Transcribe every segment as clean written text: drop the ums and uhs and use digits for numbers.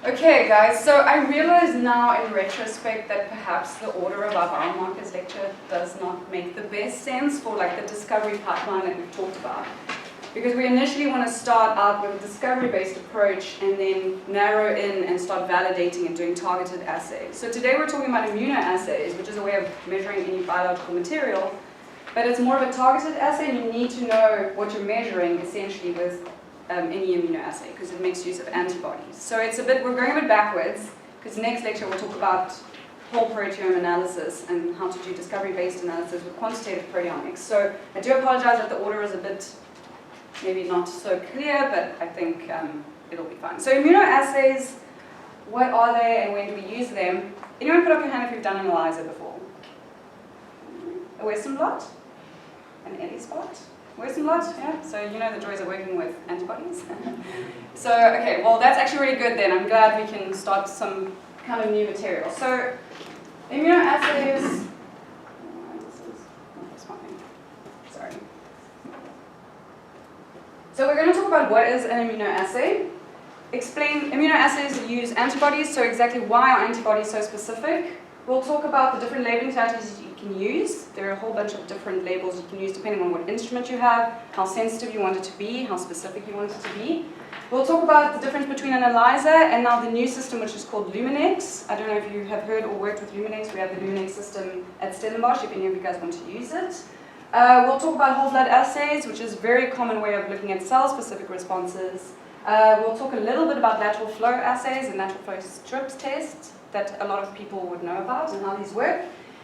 Okay guys, so I realize now in retrospect that perhaps the order of our biomarkers lecture does not make the best sense for like the discovery pipeline that we've talked about. Because we initially want to start out with a discovery-based approach and then narrow in and start validating and doing targeted assays. So today we're talking about immunoassays, which is a way of measuring any biological material, but it's more of a targeted assay and you need to know what you're measuring essentially with any immunoassay because it makes use of antibodies. So it's we're going a bit backwards because next lecture we'll talk about whole proteome analysis and how to do discovery-based analysis with quantitative proteomics. So I do apologize that the order is a bit maybe not so clear, but I think it'll be fine. So immunoassays, what are they and when do we use them? Anyone put up your hand if you've done an ELISA before? A Western blot? An ELISA? Western blot? Yeah, so you know the joys of working with antibodies. So, okay, well that's actually really good then. I'm glad we can start some kind of new material. So, immunoassays, sorry. So we're going to talk about what is an immunoassay, explain immunoassays use antibodies, so exactly why are antibodies so specific. We'll talk about the different labeling strategies you can use. There are a whole bunch of different labels you can use depending on what instrument you have, how sensitive you want it to be, how specific you want it to be. We'll talk about the difference between an ELISA and now the new system which is called Luminex. I don't know if you have heard or worked with Luminex. We have the Luminex system at Stellenbosch if any of you guys want to use it. We'll talk about whole blood assays, which is a very common way of looking at cell-specific responses. We'll talk a little bit about lateral flow assays and lateral flow strips tests that a lot of people would know about and how these work.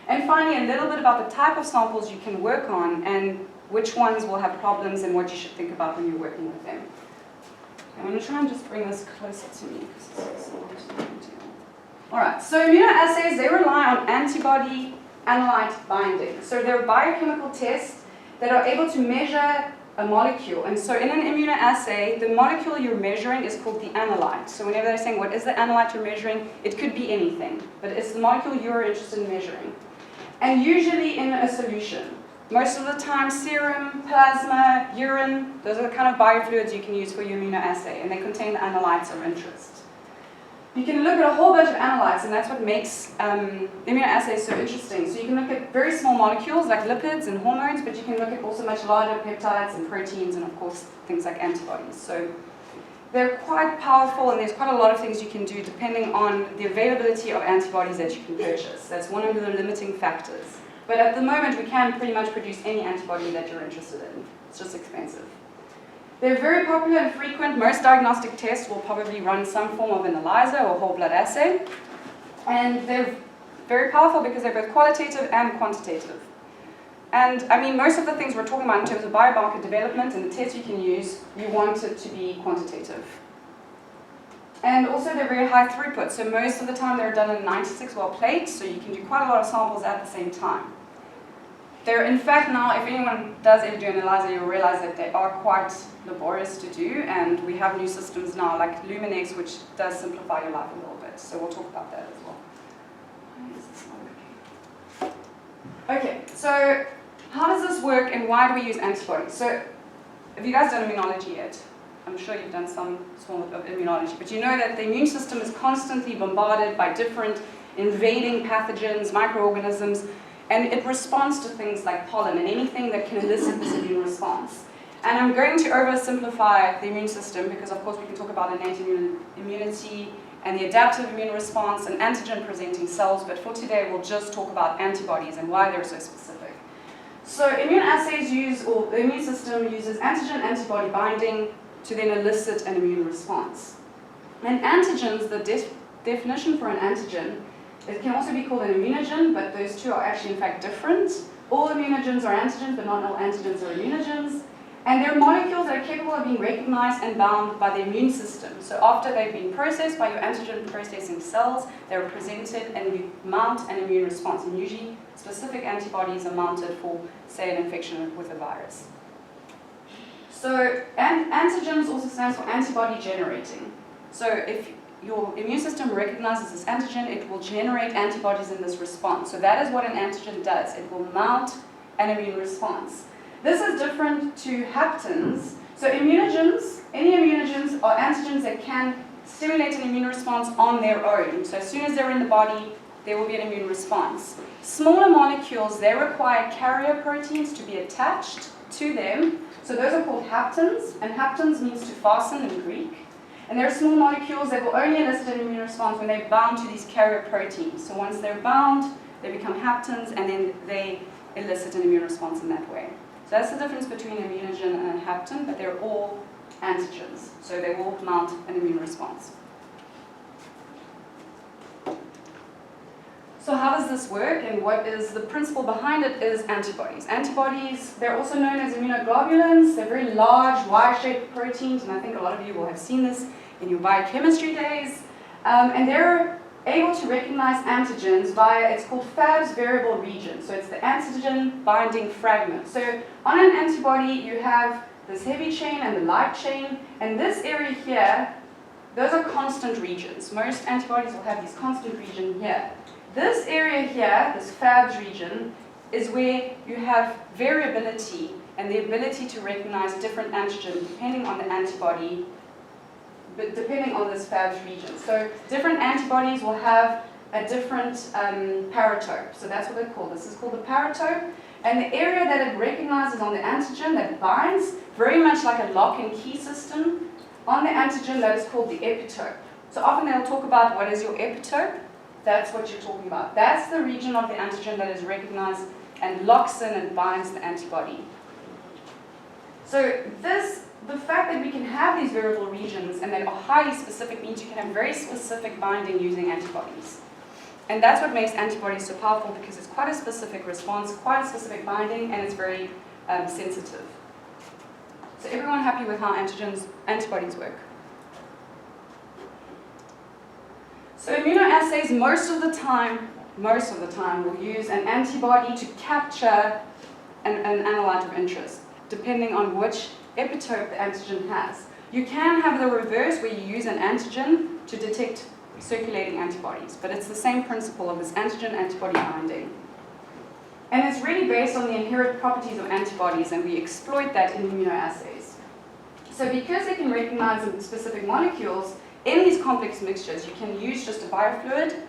And finally, a little bit about the type of samples you can work on and which ones will have problems and what you should think about when you're working with them. I'm going to try and just bring this closer to me because it's so hard to do. Alright, so immunoassays, they rely on antibody analyte binding. So they're biochemical tests that are able to measure a molecule. And so in an immunoassay, the molecule you're measuring is called the analyte. So whenever they're saying, what is the analyte you're measuring? It could be anything, but it's the molecule you're interested in measuring. And usually in a solution. Most of the time, serum, plasma, urine, those are the kind of biofluids you can use for your immunoassay, and they contain the analytes of interest. You can look at a whole bunch of analytes, and that's what makes immunoassays so interesting. So you can look at very small molecules like lipids and hormones, but you can look at also much larger peptides and proteins, and of course things like antibodies. So they're quite powerful, and there's quite a lot of things you can do depending on the availability of antibodies that you can purchase. That's one of the limiting factors. But at the moment, we can pretty much produce any antibody that you're interested in. It's just expensive. They're very popular and frequent. Most diagnostic tests will probably run some form of an ELISA or whole blood assay. And they're very powerful because they're both qualitative and quantitative. And I mean, most of the things we're talking about in terms of biomarker development and the tests you can use, you want it to be quantitative. And also they're very high throughput. So most of the time they're done in a 96-well plate, so you can do quite a lot of samples at the same time. They're, in fact, now, if anyone does ever do an ELISA, you'll realize that they are quite laborious to do, and we have new systems now, like Luminex, which does simplify your life a little bit. So we'll talk about that as well. Okay, so how does this work, and why do we use antibodies? So, have you guys done immunology yet? I'm sure you've done some form of immunology, but you know that the immune system is constantly bombarded by different invading pathogens, microorganisms, and it responds to things like pollen and anything that can elicit this immune response. And I'm going to oversimplify the immune system because, of course, we can talk about innate immunity and the adaptive immune response and antigen-presenting cells, but for today we'll just talk about antibodies and why they're so specific. So immunoassays or the immune system uses antigen-antibody binding to then elicit an immune response. And antigens, the definition for an antigen, it can also be called an immunogen, but those two are actually in fact different. All immunogens are antigens, but not all antigens are immunogens. And they're molecules that are capable of being recognized and bound by the immune system. So after they've been processed by your antigen processing cells, they're presented and you mount an immune response. And usually specific antibodies are mounted for, say, an infection with a virus. So antigens also stands for antibody generating. So if your immune system recognizes this antigen, it will generate antibodies in this response. So that is what an antigen does. It will mount an immune response. This is different to haptens. So immunogens, any immunogens are antigens that can stimulate an immune response on their own. So as soon as they're in the body, there will be an immune response. Smaller molecules, they require carrier proteins to be attached to them. So those are called haptens, and haptens means to fasten in Greek. And there are small molecules that will only elicit an immune response when they're bound to these carrier proteins. So once they're bound, they become haptens, and then they elicit an immune response in that way. So that's the difference between an immunogen and a hapten, but they're all antigens. So they will mount an immune response. So how does this work, and what is the principle behind it is antibodies. Antibodies, they're also known as immunoglobulins. They're very large, Y-shaped proteins, and I think a lot of you will have seen this in your biochemistry days. And they're able to recognize antigens via, it's called Fab's variable region. So it's the antigen binding fragment. So on an antibody, you have this heavy chain and the light chain, and this area here, those are constant regions. Most antibodies will have this constant region here. This area here, this Fab's region, is where you have variability and the ability to recognize different antigens depending on the antibody, but depending on this Fab's region. So different antibodies will have a different paratope. So that's what they're called. This is called the paratope. And the area that it recognizes on the antigen that binds, very much like a lock and key system, on the antigen that is called the epitope. So often they'll talk about what is your epitope. That's what you're talking about. That's the region of the antigen that is recognized and locks in and binds the antibody. So the fact that we can have these variable regions and that are highly specific means you can have very specific binding using antibodies. And that's what makes antibodies so powerful, because it's quite a specific response, quite a specific binding, and it's very sensitive. So everyone happy with how antibodies work? So immunoassays most of the time will use an antibody to capture an analyte of interest, depending on which epitope the antigen has. You can have the reverse, where you use an antigen to detect circulating antibodies, but it's the same principle of this antigen-antibody binding. And it's really based on the inherent properties of antibodies, and we exploit that in immunoassays. So because they can recognize specific molecules, in these complex mixtures, you can use just a biofluid,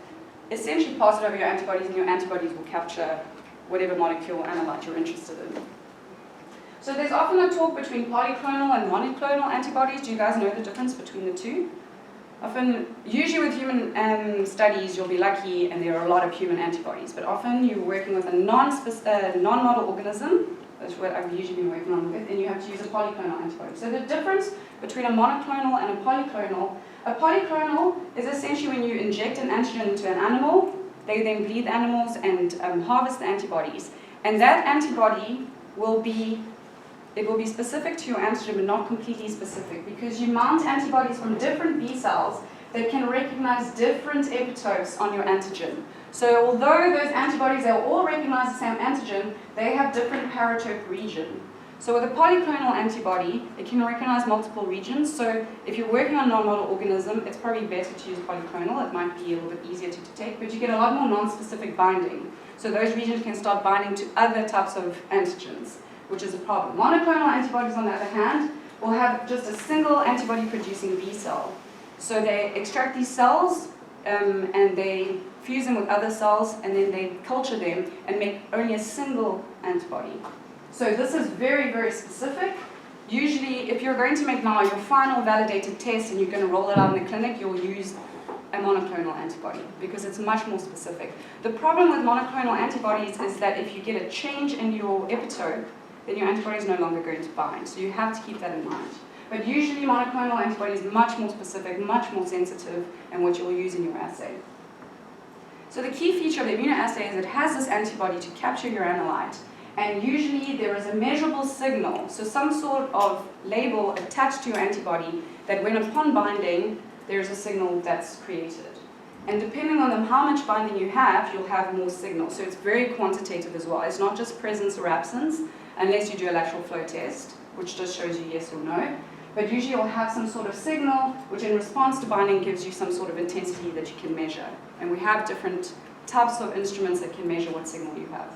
essentially pass it over your antibodies, and your antibodies will capture whatever molecule or analyte you're interested in. So there's often a talk between polyclonal and monoclonal antibodies. Do you guys know the difference between the two? Often, usually with human studies, you'll be lucky and there are a lot of human antibodies, but often you're working with a non-model organism. That's what I've usually been working on with, and you have to use a polyclonal antibody. So the difference between a monoclonal and a polyclonal is essentially when you inject an antigen into an animal, they then bleed the animals and harvest the antibodies. And that antibody will be specific to your antigen, but not completely specific, because you mount antibodies from different B cells that can recognize different epitopes on your antigen. So although those antibodies, they'll all recognize the same antigen, they have different paratope region. So with a polyclonal antibody, it can recognize multiple regions. So if you're working on a non-model organism, it's probably better to use polyclonal. It might be a little bit easier to detect, but you get a lot more non-specific binding. So those regions can start binding to other types of antigens, which is a problem. Monoclonal antibodies, on the other hand, will have just a single antibody-producing B cell. So they extract these cells and they fuse them with other cells, and then they culture them and make only a single antibody. So this is very, very specific. Usually, if you're going to make now your final validated test and you're going to roll it out in the clinic, you'll use a monoclonal antibody because it's much more specific. The problem with monoclonal antibodies is that if you get a change in your epitope, then your antibody is no longer going to bind. So you have to keep that in mind. But usually monoclonal antibody is much more specific, much more sensitive, and what you'll use in your assay. So the key feature of the immunoassay is it has this antibody to capture your analyte, and usually there is a measurable signal, so some sort of label attached to your antibody that when upon binding, there's a signal that's created. And depending on how much binding you have, you'll have more signal. So it's very quantitative as well. It's not just presence or absence, unless you do a lateral flow test, which just shows you yes or no. But usually you'll have some sort of signal, which in response to binding gives you some sort of intensity that you can measure. And we have different types of instruments that can measure what signal you have.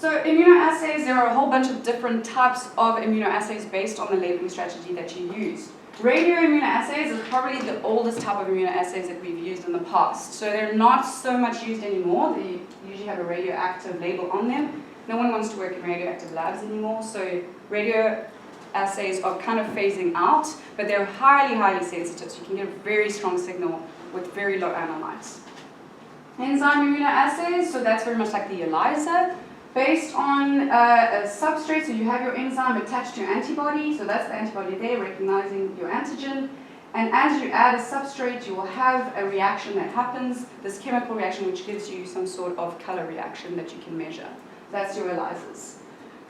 So immunoassays, there are a whole bunch of different types of immunoassays based on the labeling strategy that you use. Radioimmunoassays is probably the oldest type of immunoassays that we've used in the past. So they're not so much used anymore. They usually have a radioactive label on them. No one wants to work in radioactive labs anymore, so radioassays are kind of phasing out, but they're highly, highly sensitive, so you can get a very strong signal with very low analytes. Enzyme immunoassays, so that's very much like the ELISA, based on a substrate, so you have your enzyme attached to your antibody, so that's the antibody there recognizing your antigen, and as you add a substrate, you will have a reaction that happens, this chemical reaction which gives you some sort of color reaction that you can measure. That's your ELISAs.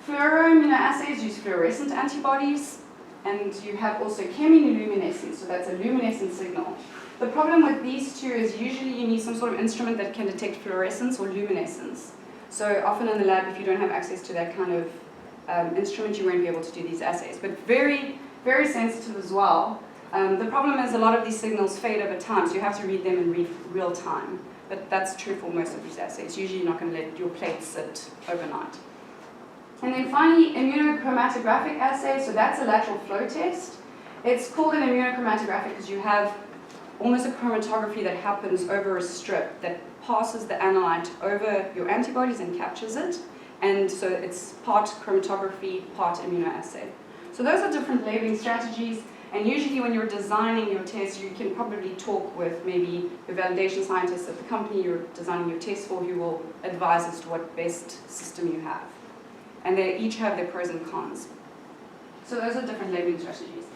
Fluoroimmunoassays use fluorescent antibodies, and you have also chemiluminescence, so that's a luminescent signal. The problem with these two is usually you need some sort of instrument that can detect fluorescence or luminescence. So often in the lab, if you don't have access to that kind of instrument, you won't be able to do these assays. But very, very sensitive as well. The problem is a lot of these signals fade over time, so you have to read them in real time. But that's true for most of these assays. Usually you're not going to let your plate sit overnight. And then finally, immunochromatographic assay, so that's a lateral flow test. It's called an immunochromatographic because you have almost a chromatography that happens over a strip that passes the analyte over your antibodies and captures it. And so it's part chromatography, part immunoassay. So those are different labeling strategies. And usually when you're designing your test, you can probably talk with maybe the validation scientists at the company you're designing your test for who will advise as to what best system you have. And they each have their pros and cons. So those are different labeling strategies.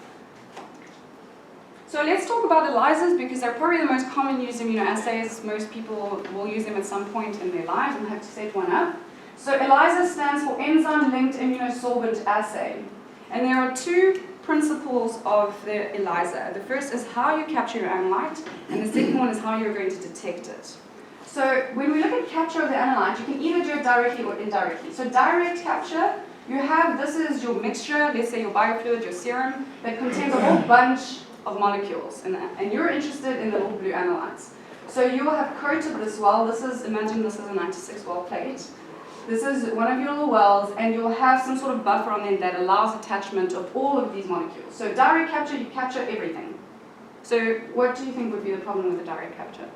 So let's talk about ELISAs because they're probably the most common used immunoassays. Most people will use them at some point in their lives and have to set one up. So ELISA stands for Enzyme-linked Immunosorbent Assay. And there are two principles of the ELISA. The first is how you capture your analyte, and the second one is how you're going to detect it. So when we look at capture of the analyte, you can either do it directly or indirectly. So direct capture, you have, this is your mixture, let's say your biofluid, your serum, that contains a whole bunch of molecules, and you're interested in the little blue analytes. So you will have coated this well. This is, imagine this is a 96 well plate. This is one of your little wells, and you'll have some sort of buffer on them that allows attachment of all of these molecules. So direct capture, you capture everything. So what do you think would be the problem with the direct capture?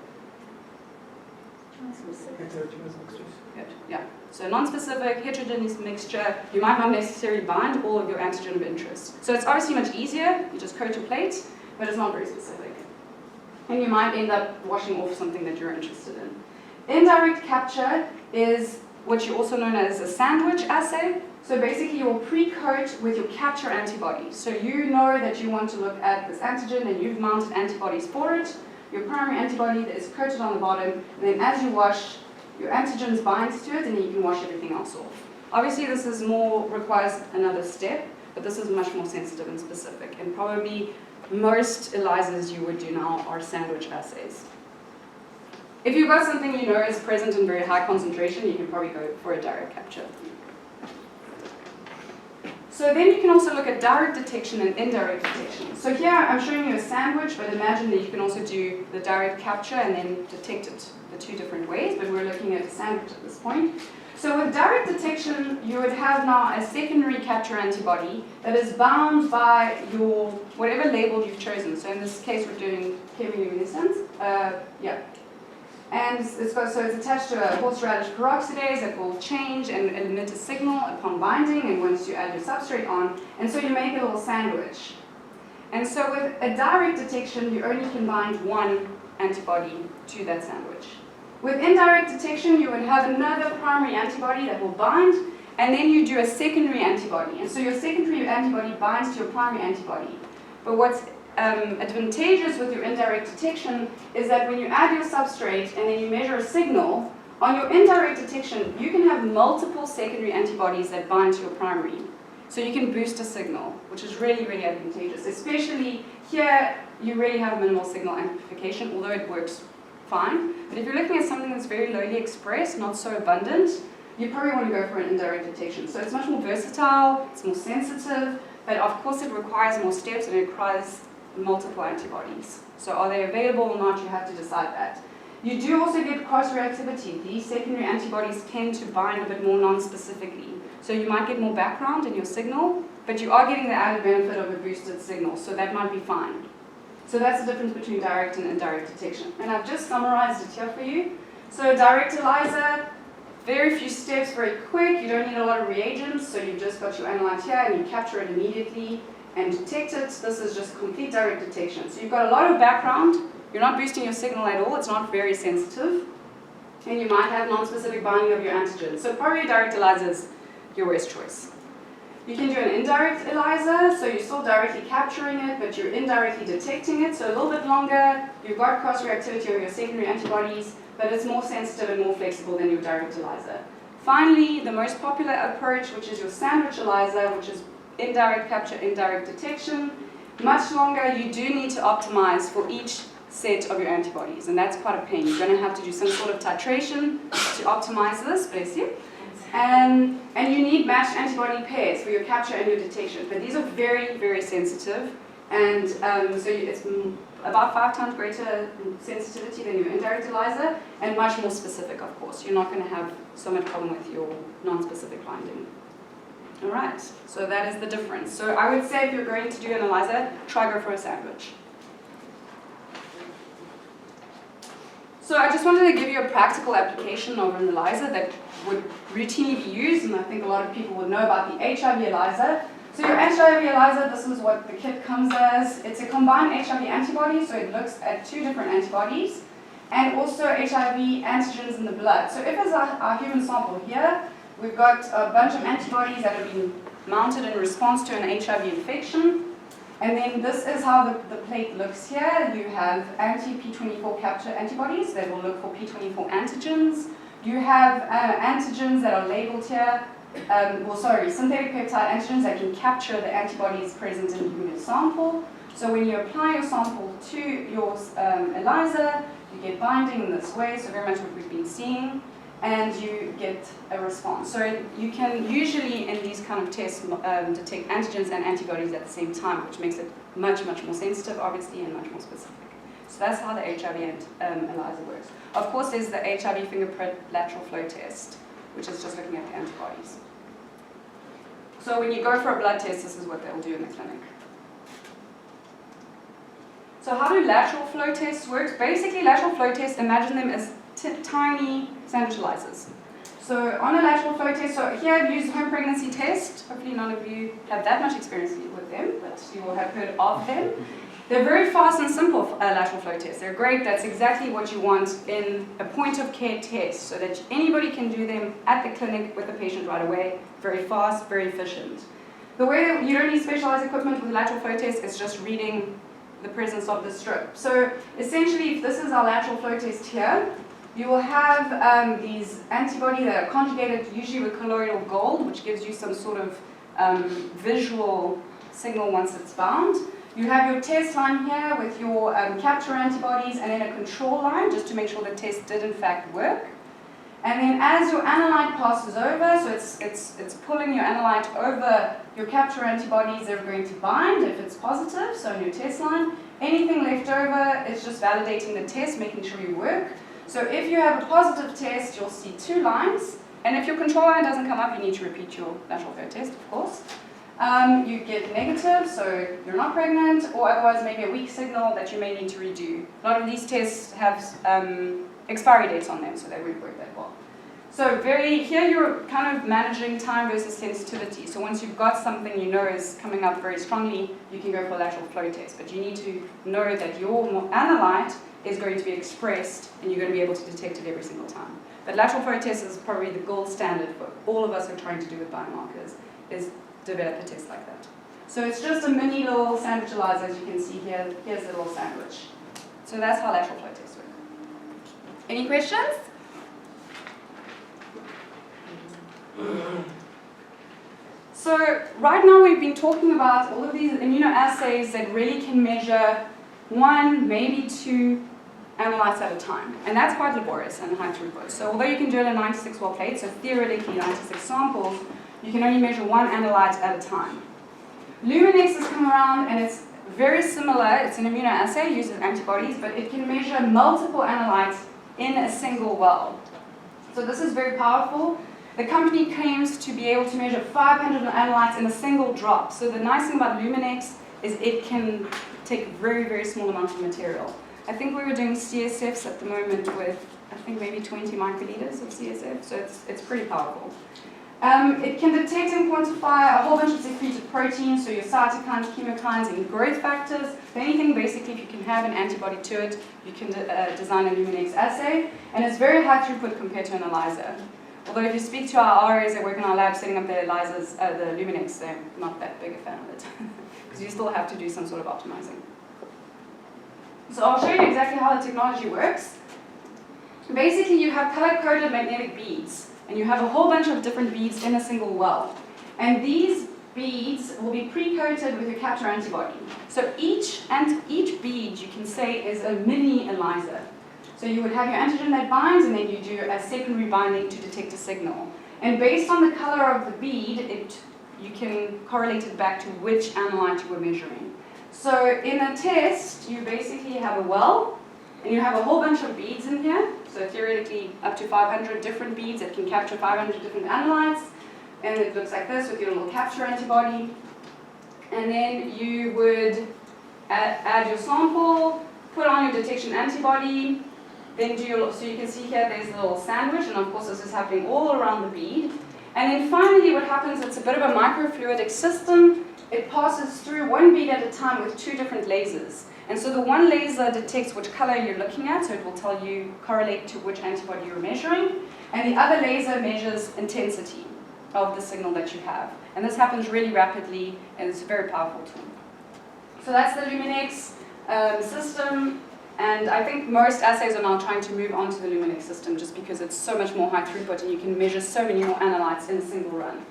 Good. Yeah. So non-specific, heterogeneous mixture, you might not necessarily bind all of your antigen of interest. So it's obviously much easier, you just coat your plate, but it's not very specific. And you might end up washing off something that you're interested in. Indirect capture is what you also known as a sandwich assay. So basically you will pre-coat with your capture antibody. So you know that you want to look at this antigen and you've mounted antibodies for it. Your primary antibody that is coated on the bottom, and then as you wash, your antigens binds to it and then you can wash everything else off. Obviously this is requires another step, but this is much more sensitive and specific. And probably most ELISAs you would do now are sandwich assays. If you've got something you know is present in very high concentration, you can probably go for a direct capture. So then you can also look at direct detection and indirect detection. So here I'm showing you a sandwich, but imagine that you can also do the direct capture and then detect it the two different ways, but we're looking at a sandwich at this point. So with direct detection, you would have now a secondary capture antibody that is bound by your whatever label you've chosen. So in this case, we're doing chemiluminescence. And it's attached to a horseradish peroxidase that will change and emit a signal upon binding, and once you add your substrate on, and so you make a little sandwich. And so with a direct detection, you only can bind one antibody to that sandwich. With indirect detection, you would have another primary antibody that will bind, and then you do a secondary antibody. And so your secondary antibody binds to your primary antibody. But what's advantageous with your indirect detection is that when you add your substrate and then you measure a signal, on your indirect detection, you can have multiple secondary antibodies that bind to your primary. So you can boost a signal, which is really, really advantageous. Especially here, you really have minimal signal amplification, although it works fine. But if you're looking at something that's very lowly expressed, not so abundant, you probably want to go for an indirect detection. So it's much more versatile, it's more sensitive, but of course it requires more steps and it requires multiple antibodies. So are they available or not, you have to decide that. You do also get cross-reactivity. These secondary antibodies tend to bind a bit more non-specifically. So you might get more background in your signal, but you are getting the added benefit of a boosted signal, so that might be fine. So that's the difference between direct and indirect detection. And I've just summarized it here for you. So direct ELISA, very few steps, very quick. You don't need a lot of reagents, so you've just got your analyte here and you capture it immediately and detect it. This is just complete direct detection. So you've got a lot of background. You're not boosting your signal at all. It's not very sensitive. And you might have non-specific binding of your antigen. So probably direct ELISA is your worst choice. You can do an indirect ELISA, so you're still directly capturing it, but you're indirectly detecting it, so a little bit longer. You've got cross-reactivity of your secondary antibodies, but it's more sensitive and more flexible than your direct ELISA. Finally, the most popular approach, which is your sandwich ELISA, which is indirect capture, indirect detection. Much longer. You do need to optimize for each set of your antibodies, and that's quite a pain. You're going to have to do some sort of titration to optimize this, bless you. And you need matched antibody pairs for your capture and your detection, but these are very, very sensitive, and so it's about 5 times greater sensitivity than your indirect ELISA, and much more specific, of course. You're not going to have so much problem with your non-specific binding. All right, so that is the difference. So I would say if you're going to do an ELISA, try go for a sandwich. So I just wanted to give you a practical application of an ELISA that would routinely be used, and I think a lot of people would know about the HIV ELISA. So your HIV ELISA, this is what the kit comes as. It's a combined HIV antibody, so it looks at 2 different antibodies, and also HIV antigens in the blood. So if it's our human sample here, we've got a bunch of antibodies that have been mounted in response to an HIV infection. And then this is how the plate looks here. You have anti-P24 capture antibodies that will look for P24 antigens. You have antigens that are labeled here, synthetic peptide antigens that can capture the antibodies present in the human sample. So when you apply your sample to your ELISA, you get binding in this way, so very much what we've been seeing, and you get a response. So you can usually, in these kind of tests, detect antigens and antibodies at the same time, which makes it much, much more sensitive, obviously, and much more specific. So that's how the HIV ELISA works. Of course, there's the HIV fingerprint lateral flow test, which is just looking at the antibodies. So when you go for a blood test, this is what they'll do in the clinic. So how do lateral flow tests work? Basically, lateral flow tests, imagine them as tiny sandwich ELISAs. So on a lateral flow test, so here I've used home pregnancy test. Hopefully none of you have that much experience with them, but you will have heard of them. They're very fast and simple lateral flow tests. They're great. That's exactly what you want in a point of care test, so that anybody can do them at the clinic with the patient right away. Very fast, very efficient. The way that you don't need specialized equipment with lateral flow tests is just reading the presence of the strip. So essentially, if this is our lateral flow test here, you will have these antibodies that are conjugated usually with colloidal gold, which gives you some sort of visual signal once it's bound. You have your test line here with your capture antibodies, and then a control line just to make sure the test did in fact work. And then as your analyte passes over, so it's pulling your analyte over your capture antibodies, they're going to bind if it's positive, so in your test line. Anything left over is just validating the test, making sure you work. So if you have a positive test, you'll see 2 lines. And if your control line doesn't come up, you need to repeat your lateral flow test, of course. You get negative, so you're not pregnant, or otherwise maybe a weak signal that you may need to redo. A lot of these tests have expiry dates on them, so they won't work that well. So here you're kind of managing time versus sensitivity. So once you've got something you know is coming up very strongly, you can go for a lateral flow test. But you need to know that your analyte is going to be expressed, and you're going to be able to detect it every single time. But lateral flow test is probably the gold standard for all of us who are trying to do with biomarkers, is develop a test like that. So it's just a mini little sandwich ELISA, as you can see here. Here's the little sandwich. So that's how lateral flow tests work. Any questions? So right now we've been talking about all of these immunoassays that really can measure 1, maybe 2 analytes at a time. And that's quite laborious and high throughput. So although you can do it in 96-well plate, so theoretically 96 samples, you can only measure 1 analyte at a time. Luminex has come around, and it's very similar. It's an immunoassay, uses antibodies, but it can measure multiple analytes in a single well. So this is very powerful. The company claims to be able to measure 500 analytes in a single drop. So the nice thing about Luminex is it can take very, very small amounts of material. I think we were doing CSFs at the moment with, I think maybe 20 microliters of CSF, so it's pretty powerful. It can detect and quantify a whole bunch of secreted proteins, so your cytokines, chemokines, and growth factors. Anything basically, if you can have an antibody to it, you can design a Luminex assay, and it's very high throughput compared to an ELISA. Although if you speak to our RAs that work in our lab setting up the ELISAs, the Luminex, they're not that big a fan of it, because you still have to do some sort of optimizing. So I'll show you exactly how the technology works. Basically, you have color-coded magnetic beads, and you have a whole bunch of different beads in a single well. And these beads will be pre-coated with your capture antibody. So each bead, you can say, is a mini ELISA. So you would have your antigen that binds, and then you do a secondary binding to detect a signal. And based on the color of the bead, you can correlate it back to which analyte you were measuring. So in a test, you basically have a well, and you have a whole bunch of beads in here. So theoretically, up to 500 different beads that can capture 500 different analytes. And it looks like this with your little capture antibody. And then you would add your sample, put on your detection antibody, then so you can see here there's a little sandwich, and of course this is happening all around the bead. And then finally what happens, it's a bit of a microfluidic system. It passes through one bead at a time with two different lasers. And so the one laser detects which color you're looking at, so it will tell you, correlate to which antibody you're measuring. And the other laser measures intensity of the signal that you have. And this happens really rapidly, and it's a very powerful tool. So that's the Luminex system. And I think most assays are now trying to move on to the Luminex system just because it's so much more high throughput and you can measure so many more analytes in a single run.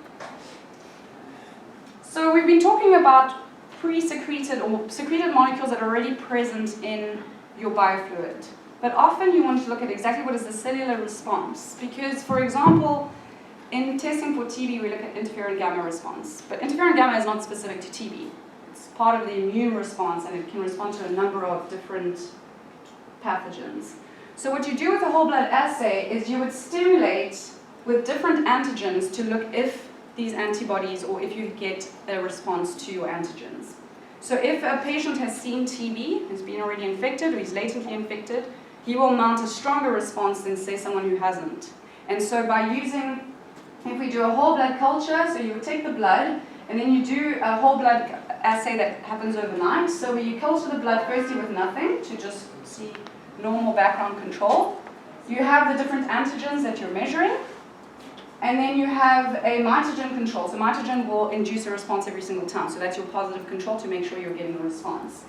So we've been talking about pre-secreted or secreted molecules that are already present in your biofluid. But often you want to look at exactly what is the cellular response. Because, for example, in testing for TB, we look at interferon gamma response. But interferon gamma is not specific to TB. It's part of the immune response, and it can respond to a number of different pathogens. So what you do with a whole blood assay is you would stimulate with different antigens to look if these antibodies or if you get a response to your antigens. So if a patient has seen TB, has been already infected, or he's latently infected, he will mount a stronger response than, say, someone who hasn't. And so by using, if we do a whole blood culture, so you would take the blood, and then you do a whole blood assay that happens overnight. So where you culture the blood firstly with nothing to just see normal background control. You have the different antigens that you're measuring, and then you have a mitogen control. So mitogen will induce a response every single time. So that's your positive control to make sure you're getting a response.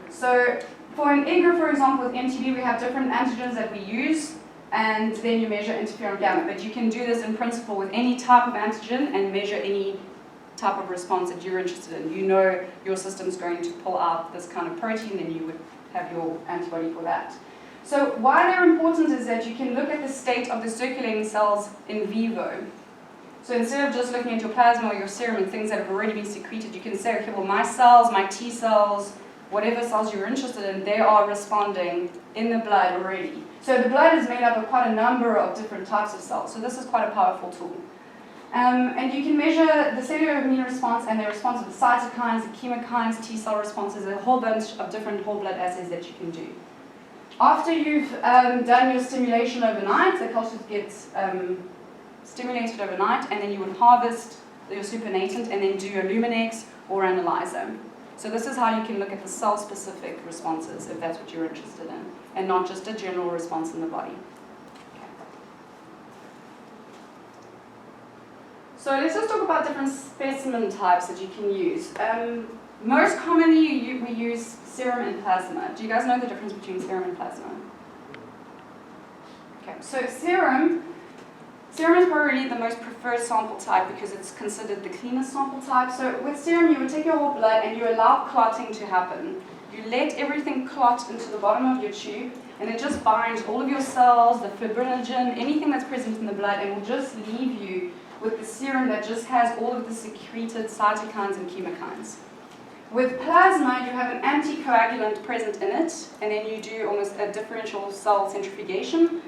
So for an IGRA, for example, with MTB, we have different antigens that we use, and then you measure interferon gamma. But you can do this in principle with any type of antigen and measure any type of response that you're interested in. You know your system's going to pull out this kind of protein, then you would have your antibody for that. So why they're important is that you can look at the state of the circulating cells in vivo. So instead of just looking at your plasma or your serum and things that have already been secreted, you can say, okay, well, my cells, my T cells, whatever cells you're interested in, they are responding in the blood already. So the blood is made up of quite a number of different types of cells. So this is quite a powerful tool. And you can measure the cellular immune response and the response of the cytokines, the chemokines, T cell responses, a whole bunch of different whole blood assays that you can do. After you've done your stimulation overnight, the culture gets stimulated overnight, and then you would harvest your supernatant and then do a Luminex or an ELISA. So this is how you can look at the cell-specific responses, if that's what you're interested in, and not just a general response in the body. Okay. So let's just talk about different specimen types that you can use. Most commonly, we use serum and plasma. Do you guys know the difference between serum and plasma? Okay, so serum is probably the most preferred sample type because it's considered the cleanest sample type. So with serum, you would take your whole blood and you allow clotting to happen. You let everything clot into the bottom of your tube, and it just binds all of your cells, the fibrinogen, anything that's present in the blood, and will just leave you with the serum that just has all of the secreted cytokines and chemokines. With plasma, you have an anticoagulant present in it, and then you do almost a differential cell centrifugation,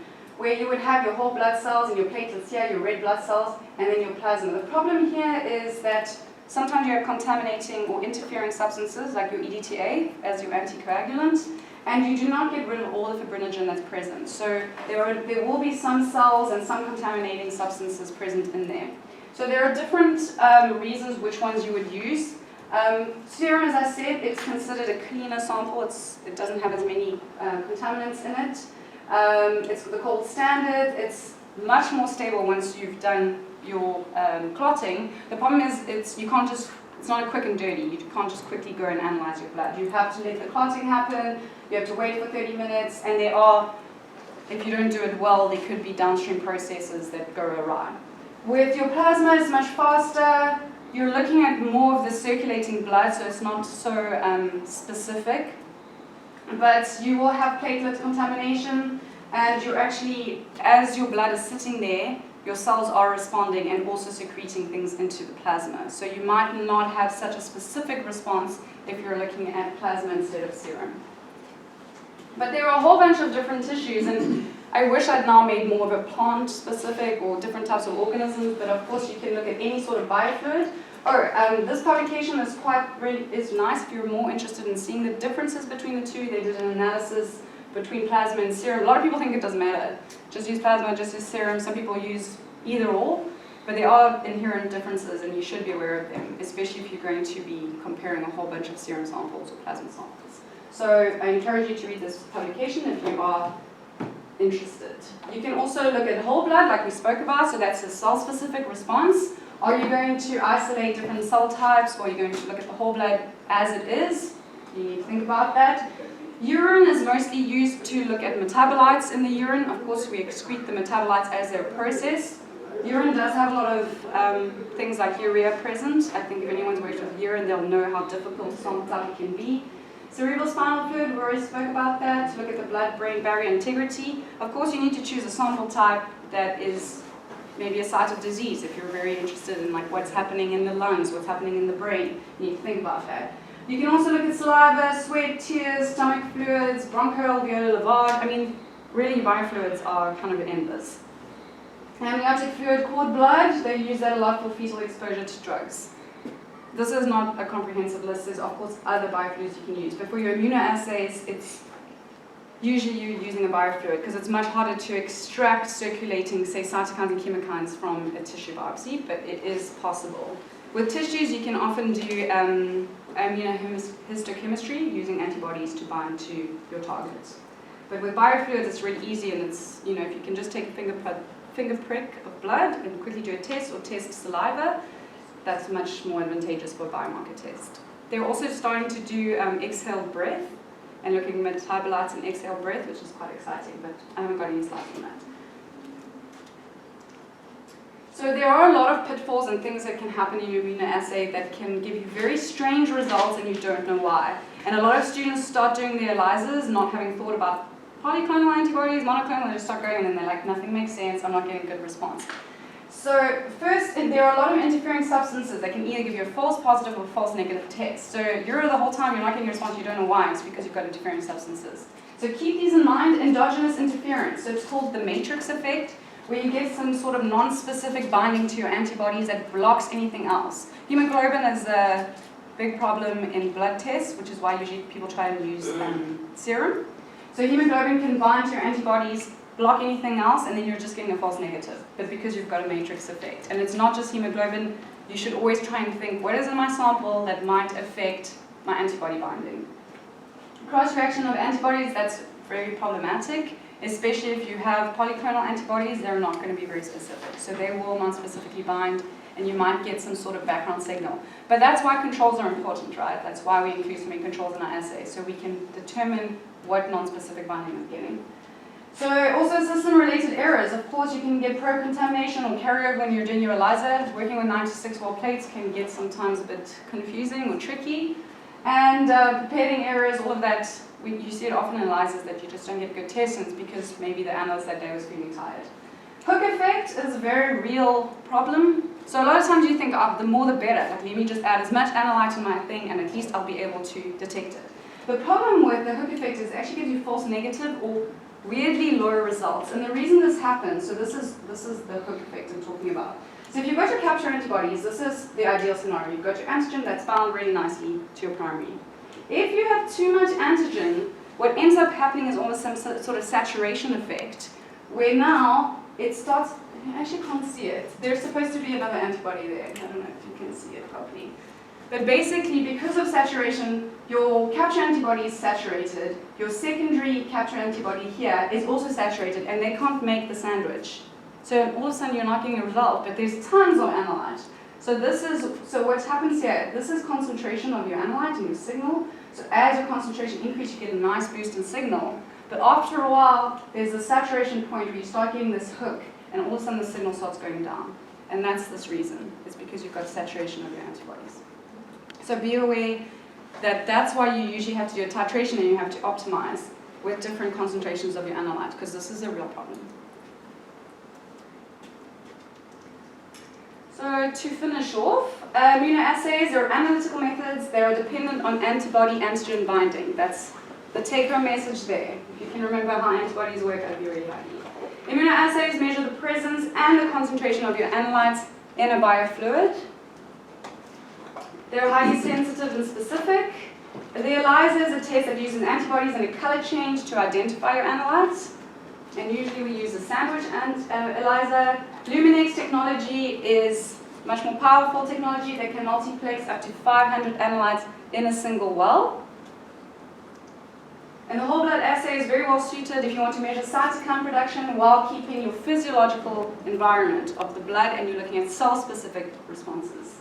where you would have your whole blood cells and your platelets here, your red blood cells, and then your plasma. The problem here is that sometimes you have contaminating or interfering substances like your EDTA as your anticoagulant, and you do not get rid of all the fibrinogen that's present. So there will be some cells and some contaminating substances present in there. So there are different reasons which ones you would use. Serum, as I said, it's considered a cleaner sample. It doesn't have as many contaminants in it. It's the gold standard. It's much more stable once you've done your clotting. The problem is it's not a quick and dirty. You can't just quickly go and analyze your blood. You have to let the clotting happen. You have to wait for 30 minutes, and if you don't do it well, there could be downstream processes that go awry. With your plasma, it's much faster. You're looking at more of the circulating blood, so it's not so specific. But you will have platelet contamination, and you're actually, as your blood is sitting there, your cells are responding and also secreting things into the plasma. So you might not have such a specific response if you're looking at plasma instead of serum. But there are a whole bunch of different tissues, and I wish I'd now made more of a plant-specific or different types of organisms, but of course you can look at any sort of biofluid. This publication is is nice if you're more interested in seeing the differences between the two. They did an analysis between plasma and serum. A lot of people think it doesn't matter. Just use plasma, just use serum. Some people use either or, but there are inherent differences and you should be aware of them, especially if you're going to be comparing a whole bunch of serum samples or plasma samples. So I encourage you to read this publication if you are interested. You can also look at whole blood like we spoke about, so that's a cell-specific response. Are you going to isolate different cell types, or are you going to look at the whole blood as it is? You need to think about that. Urine is mostly used to look at metabolites in the urine. Of course, we excrete the metabolites as they're processed. Urine does have a lot of things like urea present. I think if anyone's worked with urine, they'll know how difficult sample type can be. Cerebrospinal fluid, we already spoke about that, to look at the blood-brain barrier integrity. Of course, you need to choose a sample type that is maybe a site of disease. If you're very interested in like what's happening in the lungs, what's happening in the brain, you need to think about that. You can also look at saliva, sweat, tears, stomach fluids, bronchoalveolar lavage. I mean, really biofluids are kind of endless. Amniotic fluid, cord blood, they use that a lot for fetal exposure to drugs. This is not a comprehensive list. There's of course other biofluids you can use, but for your immunoassays, it's usually you're using a biofluid because it's much harder to extract circulating, say, cytokines and chemokines from a tissue biopsy, but it is possible. With tissues, you can often do immunohistochemistry using antibodies to bind to your targets. But with biofluids, it's really easy, and it's, if you can just take a finger prick of blood and quickly do a test or test saliva, that's much more advantageous for a biomarker test. They're also starting to do exhaled breath and looking at metabolites and exhaled breath, which is quite exciting, but I haven't got any slides on that. So there are a lot of pitfalls and things that can happen in your immunoassay that can give you very strange results and you don't know why. And a lot of students start doing their ELISAs not having thought about polyclonal antibodies, monoclonal, they just start going and then they're like, nothing makes sense, I'm not getting a good response. So first, there are a lot of interfering substances that can either give you a false positive or false negative test. So the whole time you're not getting a response, you don't know why, it's because you've got interfering substances. So keep these in mind. Endogenous interference, so it's called the matrix effect, where you get some sort of non-specific binding to your antibodies that blocks anything else. Hemoglobin is a big problem in blood tests, which is why usually people try and use serum. So hemoglobin can bind to your antibodies, block anything else, and then you're just getting a false negative, but because you've got a matrix effect. And it's not just hemoglobin, you should always try and think, what is in my sample that might affect my antibody binding? Cross-reaction of antibodies, that's very problematic, especially if you have polyclonal antibodies, they're not going to be very specific. So they will non-specifically bind, and you might get some sort of background signal. But that's why controls are important, right? That's why we include so many controls in our assay, so we can determine what non-specific binding we're getting. So also system-related errors. Of course, you can get pro-contamination or carryover when you're doing your ELISA. Working with 96-well plates can get sometimes a bit confusing or tricky. And pipetting errors, all of that, you see it often in ELISAs that you just don't get good tests, and it's because maybe the analyst that day was feeling tired. Hook effect is a very real problem. So a lot of times you think, the more the better. Like, let me just add as much analyte to my thing, and at least I'll be able to detect it. The problem with the hook effect is it actually gives you false negative or weirdly low results. And the reason this happens, so this is the hook effect I'm talking about. So if you've got your capture antibodies, this is the ideal scenario. You've got your antigen that's bound really nicely to your primary. If you have too much antigen, what ends up happening is almost some sort of saturation effect, where now it starts, I actually can't see it. There's supposed to be another antibody there. I don't know if you can see it properly. But basically, because of saturation, your capture antibody is saturated. Your secondary capture antibody here is also saturated, and they can't make the sandwich. So all of a sudden, you're not getting a result, but there's tons of analyte. So what happens here, this is concentration of your analyte and your signal. So as your concentration increases, you get a nice boost in signal. But after a while, there's a saturation point where you start getting this hook, and all of a sudden the signal starts going down. And that's this reason. It's because you've got saturation of your antibodies. So be aware that that's why you usually have to do a titration and you have to optimize with different concentrations of your analyte, because this is a real problem. So to finish off, immunoassays are analytical methods. They are dependent on antibody-antigen binding. That's the take-home message there. If you can remember how antibodies work, I'd be really happy. Immunoassays measure the presence and the concentration of your analytes in a biofluid. They're highly sensitive and specific. The ELISA is a test that uses antibodies and a color change to identify your analytes. And usually we use a sandwich and ELISA. Luminex technology is much more powerful technology that can multiplex up to 500 analytes in a single well. And the whole blood assay is very well suited if you want to measure cytokine production while keeping your physiological environment of the blood, and you're looking at cell-specific responses.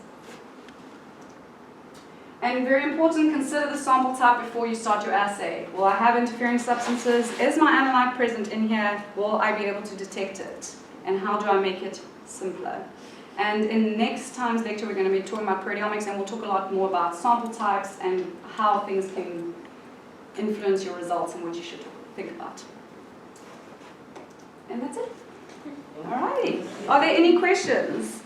And very important, consider the sample type before you start your assay. Will I have interfering substances? Is my analyte present in here? Will I be able to detect it? And how do I make it simpler? And in next time's lecture, we're going to be talking about proteomics, and we'll talk a lot more about sample types and how things can influence your results and what you should think about. And that's it. All righty. Are there any questions?